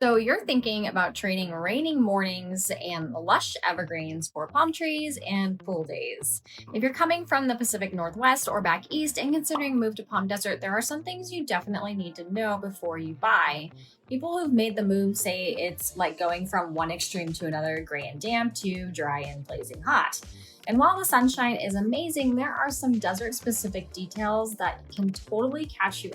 So you're thinking about trading raining mornings and lush evergreens for palm trees and pool days. If you're coming from the Pacific Northwest or back east and considering a move to Palm Desert, there are some things you definitely need to know before you buy. People who've made the move say it's like going from one extreme to another, gray and damp, to dry and blazing hot. And while the sunshine is amazing, there are some desert specific details that can totally catch you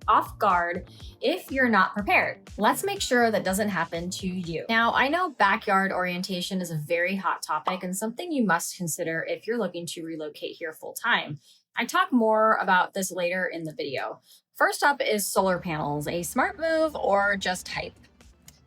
off guard if you're not prepared. Let's make sure that doesn't happen to you. Now, I know backyard orientation is a very hot topic and something you must consider if you're looking to relocate here full time. I talk more about this later in the video. First up is solar panels, a smart move or just hype.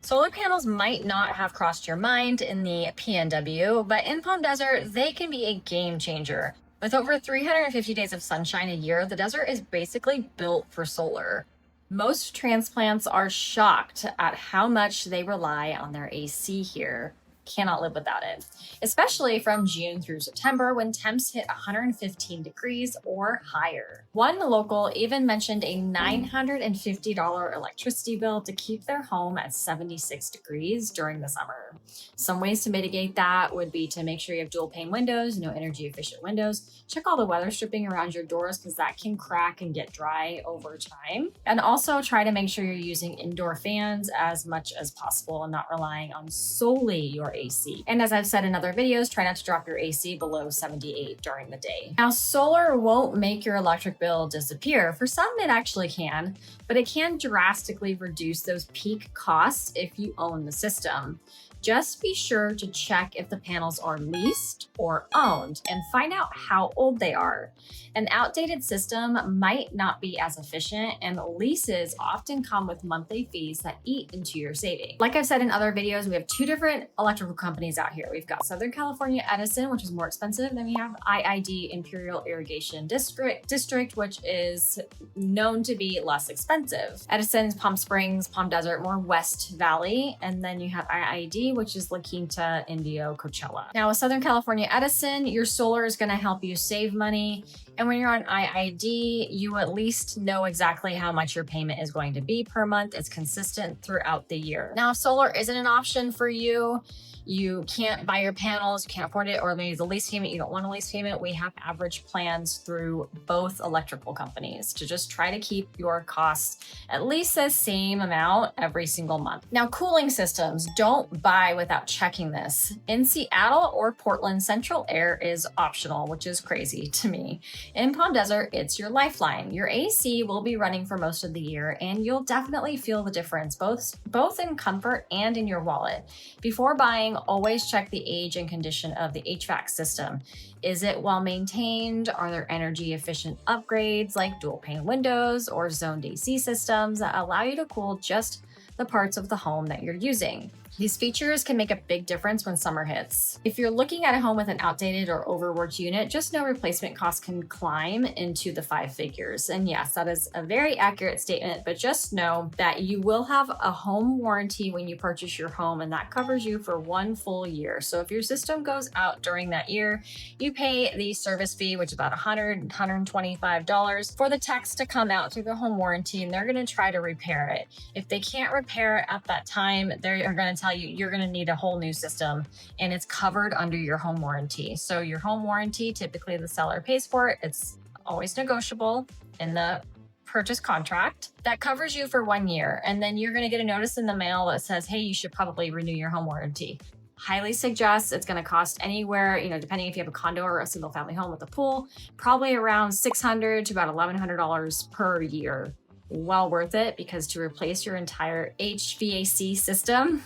Solar panels might not have crossed your mind in the PNW, but in Palm Desert, they can be a game changer. With over 350 days of sunshine a year, the desert is basically built for solar. Most transplants are shocked at how much they rely on their AC here. Cannot live without it, especially from June through September when temps hit 115 degrees or higher. One local even mentioned a $950 electricity bill to keep their home at 76 degrees during the summer. Some ways to mitigate that would be to make sure you have dual pane windows, no energy efficient windows. Check all the weather stripping around your doors because that can crack and get dry over time. And also try to make sure you're using indoor fans as much as possible and not relying on solely your AC. And as I've said in other videos, try not to drop your AC below 78 during the day. Now, solar won't make your electric bill disappear. For some, it actually can, but it can drastically reduce those peak costs if you own the system. Just be sure to check if the panels are leased or owned and find out how old they are. An outdated system might not be as efficient, and leases often come with monthly fees that eat into your savings. Like I've said in other videos, we have two different electrical companies out here. We've got Southern California Edison, which is more expensive, then we have IID Imperial Irrigation District, which is known to be less expensive. Edison's Palm Springs, Palm Desert, more West Valley, and then you have IID, which is La Quinta, Indio, Coachella. Now, with Southern California Edison, your solar is going to help you save money. And when you're on IID, you at least know exactly how much your payment is going to be per month. It's consistent throughout the year. Now, if solar isn't an option for you, you can't buy your panels, you can't afford it, or maybe the lease payment, you don't want a lease payment, we have average plans through both electrical companies to just try to keep your costs at least the same amount every single month. Now, cooling systems, don't buy without checking this. In Seattle or Portland, central air is optional, which is crazy to me. In Palm Desert, it's your lifeline. Your AC will be running for most of the year, and you'll definitely feel the difference, both in comfort and in your wallet. Before buying, always check the age and condition of the HVAC system. Is it well maintained? Are there energy efficient upgrades like dual pane windows or zoned AC systems that allow you to cool just the parts of the home that you're using? These features can make a big difference when summer hits. If you're looking at a home with an outdated or overworked unit, just know replacement costs can climb into the 5 figures. And yes, that is a very accurate statement, but just know that you will have a home warranty when you purchase your home, and that covers you for 1 full year. So if your system goes out during that year, you pay the service fee, which is about $125 for the techs to come out through the home warranty, and they're going to try to repair it. If they can't repair it at that time, they are going to tell you you're going to need a whole new system, and it's covered under your home warranty. So your home warranty, typically the seller pays for it. It's always negotiable in the purchase contract. That covers you for 1 year. And then you're going to get a notice in the mail that says, hey, you should probably renew your home warranty. Highly suggest. It's going to cost anywhere, depending if you have a condo or a single family home with a pool, probably around $600 to about $1,100 per year. Well worth it, because to replace your entire HVAC system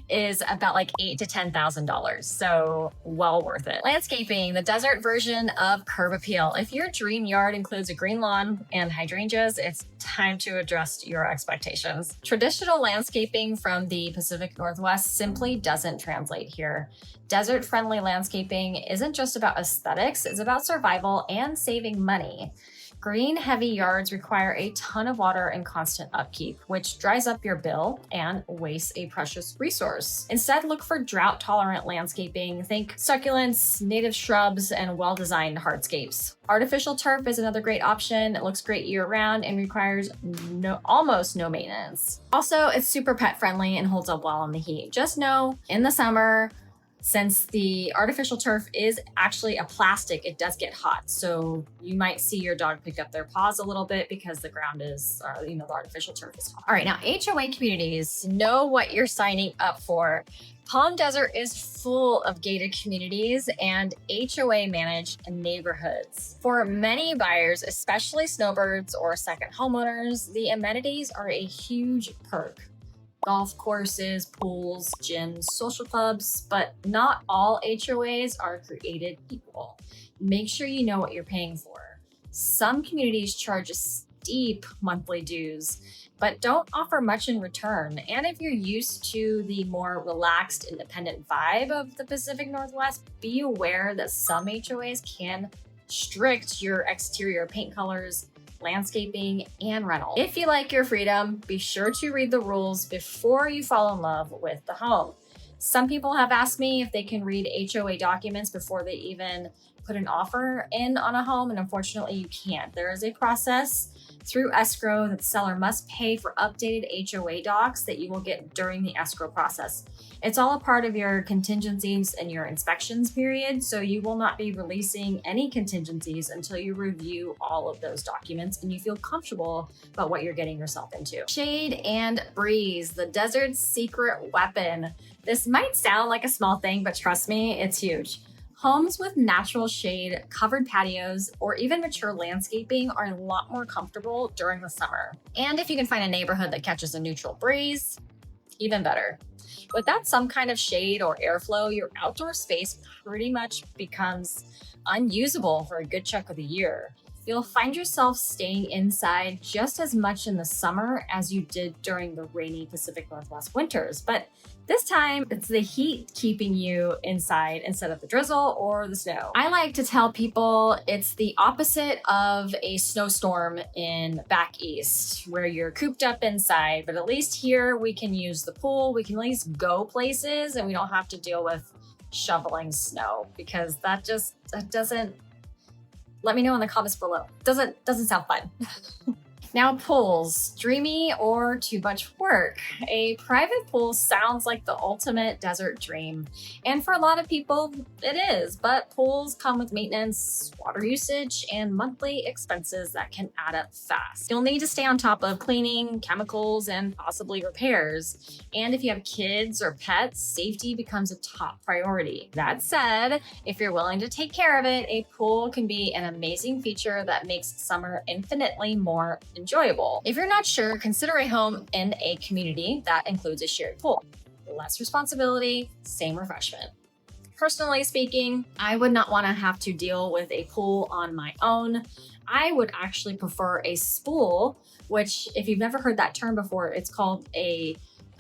is about like $8,000 to $10,000. So well worth it. Landscaping, the desert version of curb appeal. If your dream yard includes a green lawn and hydrangeas, it's time to adjust your expectations. Traditional landscaping from the Pacific Northwest simply doesn't translate here. Desert-friendly landscaping isn't just about aesthetics, it's about survival and saving money. Green heavy yards require a ton of water and constant upkeep, which dries up your bill and wastes a precious resource. Instead, look for drought tolerant landscaping. Think succulents, native shrubs, and well-designed hardscapes. Artificial turf is another great option. It looks great year round and requires almost no maintenance. Also, it's super pet friendly and holds up well in the heat. Just know in the summer, since the artificial turf is actually a plastic, it does get hot. So you might see your dog pick up their paws a little bit because the ground is, the artificial turf is hot. All right, now HOA communities, know what you're signing up for. Palm Desert is full of gated communities and HOA managed neighborhoods. For many buyers, especially snowbirds or second homeowners, the amenities are a huge perk. Golf courses, pools, gyms, social clubs, but not all HOAs are created equal. Make sure you know what you're paying for. Some communities charge steep monthly dues, but don't offer much in return. And if you're used to the more relaxed, independent vibe of the Pacific Northwest, be aware that some HOAs can restrict your exterior paint colors, landscaping, and rental. If you like your freedom, be sure to read the rules before you fall in love with the home. Some people have asked me if they can read HOA documents before they even put an offer in on a home, and unfortunately you can't. There is a process through escrow that the seller must pay for updated HOA docs that you will get during the escrow process. It's all a part of your contingencies and your inspections period, so you will not be releasing any contingencies until you review all of those documents and you feel comfortable about what you're getting yourself into. Shade and breeze, the desert's secret weapon. This might sound like a small thing, but trust me, it's huge. Homes with natural shade, covered patios, or even mature landscaping are a lot more comfortable during the summer. And if you can find a neighborhood that catches a neutral breeze, even better. Without some kind of shade or airflow, your outdoor space pretty much becomes unusable for a good chunk of the year. You'll find yourself staying inside just as much in the summer as you did during the rainy Pacific Northwest winters, but this time it's the heat keeping you inside instead of the drizzle or the snow. I like to tell people it's the opposite of a snowstorm in back east where you're cooped up inside, but at least here we can use the pool, we can at least go places, and we don't have to deal with shoveling snow because that doesn't. Let me know in the comments below. Doesn't sound fun. Now, pools, dreamy or too much work? A private pool sounds like the ultimate desert dream. And for a lot of people, it is, but pools come with maintenance, water usage, and monthly expenses that can add up fast. You'll need to stay on top of cleaning, chemicals, and possibly repairs. And if you have kids or pets, safety becomes a top priority. That said, if you're willing to take care of it, a pool can be an amazing feature that makes summer infinitely more enjoyable. If you're not sure, consider a home in a community that includes a shared pool. Less responsibility, same refreshment. Personally speaking, I would not want to have to deal with a pool on my own. I would actually prefer a spool, which if you've never heard that term before, it's called a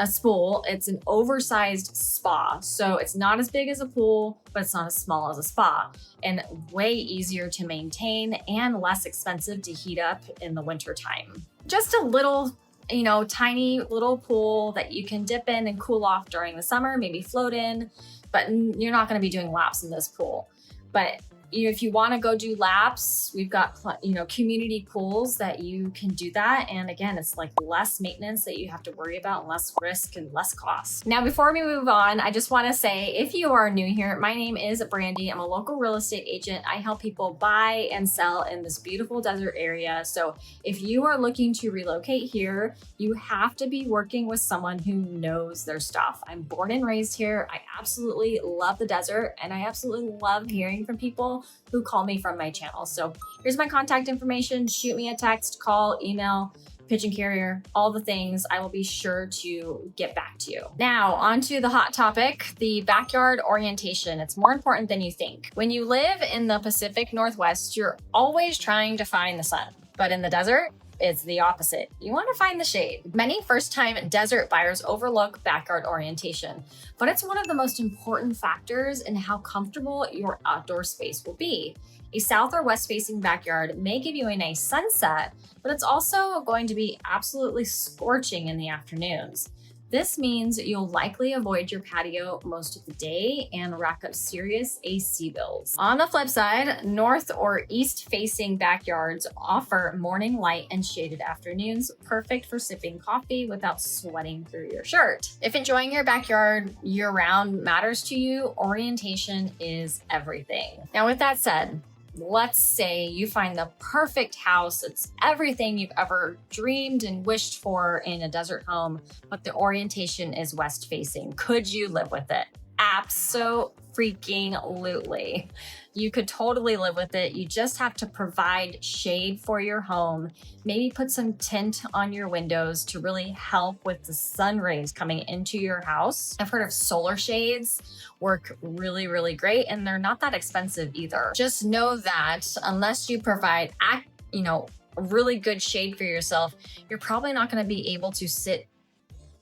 spool. It's an oversized spa. So it's not as big as a pool, but it's not as small as a spa, and way easier to maintain and less expensive to heat up in the winter time. Just a little, tiny little pool that you can dip in and cool off during the summer, maybe float in, but you're not going to be doing laps in this pool. But if you want to go do laps, we've got, community pools that you can do that. And again, it's like less maintenance that you have to worry about, and less risk and less cost. Now, before we move on, I just want to say, if you are new here, my name is Brandy. I'm a local real estate agent. I help people buy and sell in this beautiful desert area. So if you are looking to relocate here, you have to be working with someone who knows their stuff. I'm born and raised here. I absolutely love the desert, and I absolutely love hearing from people who call me from my channel. So here's my contact information. Shoot me a text, call, email, pigeon carrier, all the things. I will be sure to get back to you. Now, on to the hot topic, the backyard orientation. It's more important than you think. When you live in the Pacific Northwest, you're always trying to find the sun. But in the desert, it's the opposite. You want to find the shade. Many first-time desert buyers overlook backyard orientation, but it's one of the most important factors in how comfortable your outdoor space will be. A south or west facing backyard may give you a nice sunset, but it's also going to be absolutely scorching in the afternoons. This means you'll likely avoid your patio most of the day and rack up serious AC bills. On the flip side, north or east facing backyards offer morning light and shaded afternoons, perfect for sipping coffee without sweating through your shirt. If enjoying your backyard year-round matters to you, orientation is everything. Now, with that said, let's say you find the perfect house. It's everything you've ever dreamed and wished for in a desert home, but the orientation is west facing. Could you live with it? Abso-freaking-lutely. You could totally live with it. You just have to provide shade for your home. Maybe put some tint on your windows to really help with the sun rays coming into your house. I've heard of solar shades, work really, really great, and they're not that expensive either. Just know that unless you provide, really good shade for yourself, you're probably not going to be able to sit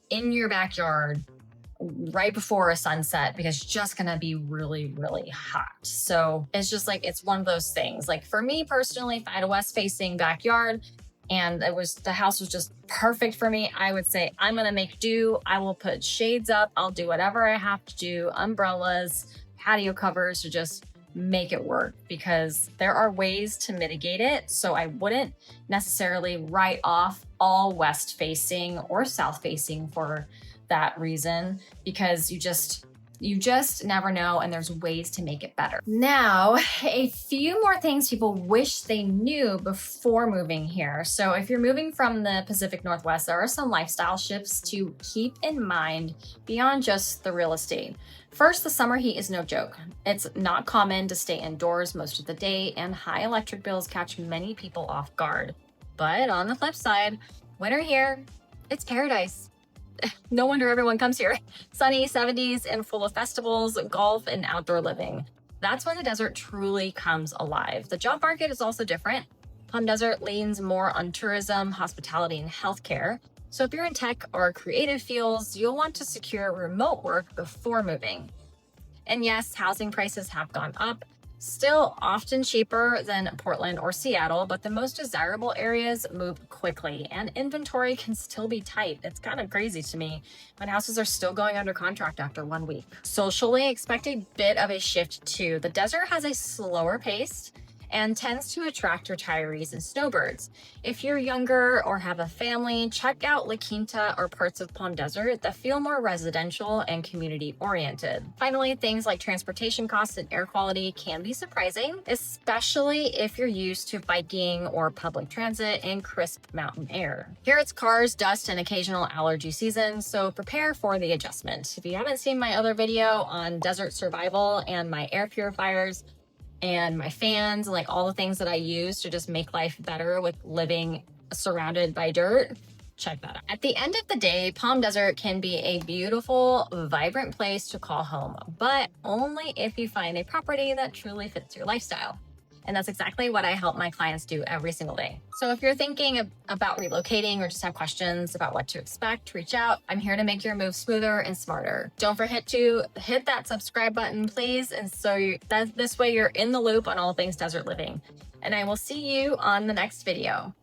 in your backyard right before a sunset because it's just gonna be really, really hot. So it's just like, it's one of those things. Like for me personally, if I had a west facing backyard and the house was just perfect for me, I would say, I'm gonna make do. I will put shades up. I'll do whatever I have to do, umbrellas, patio covers to just make it work, because there are ways to mitigate it. So I wouldn't necessarily write off all west facing or south facing for that reason, because you just never know, and there's ways to make it better. Now, a few more things people wish they knew before moving here. So if you're moving from the Pacific Northwest, there are some lifestyle shifts to keep in mind beyond just the real estate. First, the summer heat is no joke. It's not common to stay indoors most of the day, and high electric bills catch many people off guard. But on the flip side, winter here, it's paradise. No wonder everyone comes here. Sunny 70s and full of festivals, golf, and outdoor living. That's when the desert truly comes alive. The job market is also different. Palm Desert leans more on tourism, hospitality, and healthcare. So if you're in tech or creative fields, you'll want to secure remote work before moving. And yes, housing prices have gone up. Still often cheaper than Portland or Seattle, but the most desirable areas move quickly and inventory can still be tight. It's kind of crazy to me when houses are still going under contract after 1 week. Socially, expect a bit of a shift too. The desert has a slower pace and tends to attract retirees and snowbirds. If you're younger or have a family, check out La Quinta or parts of Palm Desert that feel more residential and community oriented. Finally, things like transportation costs and air quality can be surprising, especially if you're used to biking or public transit and crisp mountain air. Here it's cars, dust, and occasional allergy season, so prepare for the adjustment. If you haven't seen my other video on desert survival and my air purifiers, and my fans, and like all the things that I use to just make life better with living surrounded by dirt, check that out. At the end of the day, Palm Desert can be a beautiful, vibrant place to call home, but only if you find a property that truly fits your lifestyle. And that's exactly what I help my clients do every single day. So if you're thinking about relocating or just have questions about what to expect, reach out. I'm here to make your move smoother and smarter. Don't forget to hit that subscribe button, please. And so this way you're in the loop on all things desert living. And I will see you on the next video.